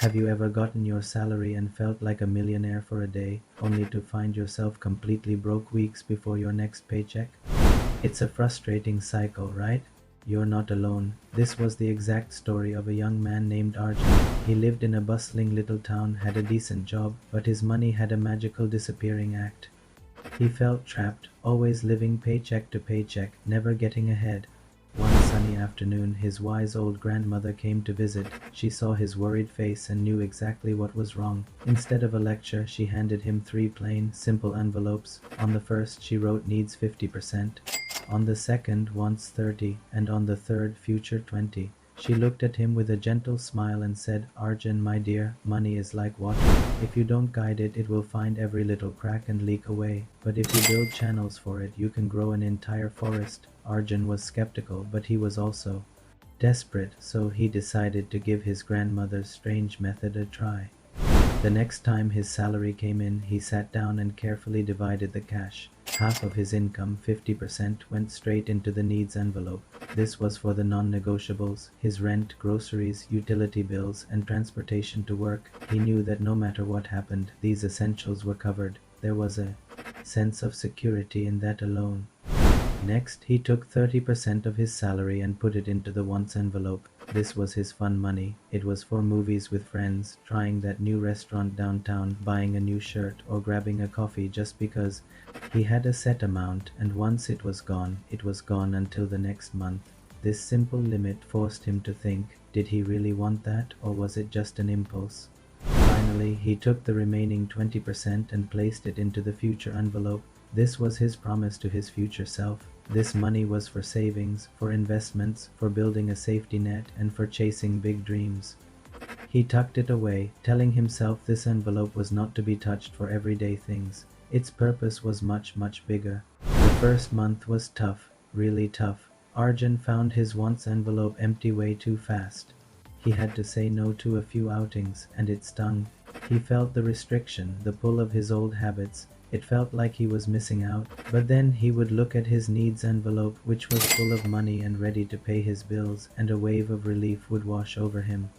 Have you ever gotten your salary and felt like a millionaire for a day, only to find yourself completely broke weeks before your next paycheck? It's a frustrating cycle, right? You're not alone. This was the exact story of a young man named Arjun. He lived in a bustling little town, had a decent job, but his money had a magical disappearing act. He felt trapped, always living paycheck to paycheck, never getting ahead. One sunny afternoon, his wise old grandmother came to visit. She saw his worried face and knew exactly what was wrong. Instead of a lecture, she handed him 3 plain, simple envelopes. On the first, she wrote needs 50%. On the second, wants 30, and on the third, future 20. She looked at him with a gentle smile and said, "Arjun, my dear, money is like water. If you don't guide it, it will find every little crack and leak away. But if you build channels for it, you can grow an entire forest." Arjun was skeptical, but he was also desperate, so he decided to give his grandmother's strange method a try. The next time his salary came in, he sat down and carefully divided the cash. Half of his income, 50%, went straight into the needs envelope. This was for the non-negotiables, his rent, groceries, utility bills, and transportation to work. He knew that no matter what happened, these essentials were covered. There was a sense of security in that alone. Next, he took 30% of his salary and put it into the wants envelope. This was his fun money. It was for movies with friends, trying that new restaurant downtown, buying a new shirt, or grabbing a coffee just because. He had a set amount, and once it was gone until the next month. This simple limit forced him to think, did he really want that, or was it just an impulse? Finally, he took the remaining 20% and placed it into the future envelope. This was his promise to his future self. This money was for savings, for investments, for building a safety net, and for chasing big dreams. He tucked it away, telling himself this envelope was not to be touched for everyday things. Its purpose was much, much bigger. The first month was tough, really tough. Arjun found his wants envelope empty way too fast. He had to say no to a few outings, and it stung. He felt the restriction, the pull of his old habits. It felt like he was missing out. But then he would look at his needs envelope, which was full of money and ready to pay his bills, and a wave of relief would wash over him.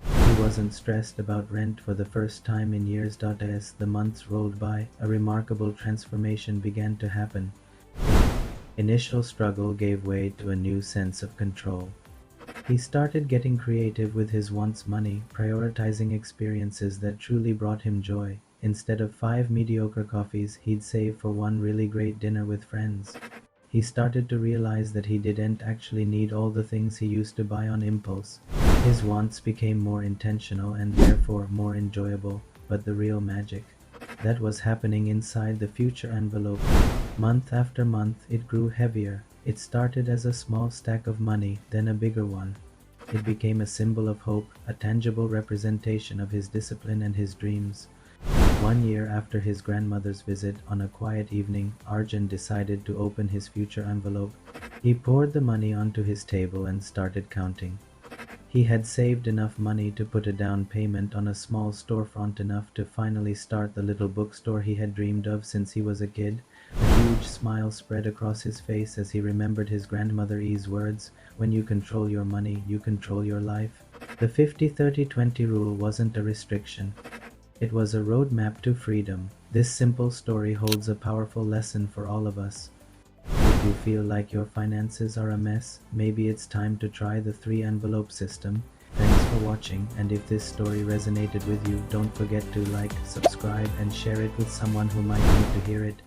He wasn't stressed about rent for the first time in years. As the months rolled by, a remarkable transformation began to happen. Initial struggle gave way to a new sense of control. He started getting creative with his wants money, prioritizing experiences that truly brought him joy. Instead of 5 mediocre coffees, he'd save for one really great dinner with friends. He started to realize that he didn't actually need all the things he used to buy on impulse. His wants became more intentional and therefore more enjoyable, but the real magic, that was happening inside the future envelope. Month after month, it grew heavier. It started as a small stack of money, then a bigger one. It became a symbol of hope, a tangible representation of his discipline and his dreams. 1 year after his grandmother's visit, on a quiet evening, Arjun decided to open his future envelope. He poured the money onto his table and started counting. He had saved enough money to put a down payment on a small storefront, enough to finally start the little bookstore he had dreamed of since he was a kid. A huge smile spread across his face as he remembered his grandmother's words, "When you control your money, you control your life." The 50-30-20 rule wasn't a restriction. It was a roadmap to freedom. This simple story holds a powerful lesson for all of us. If you feel like your finances are a mess, maybe it's time to try the 3 envelope system. Thanks for watching, and if this story resonated with you, don't forget to like, subscribe, and share it with someone who might need to hear it.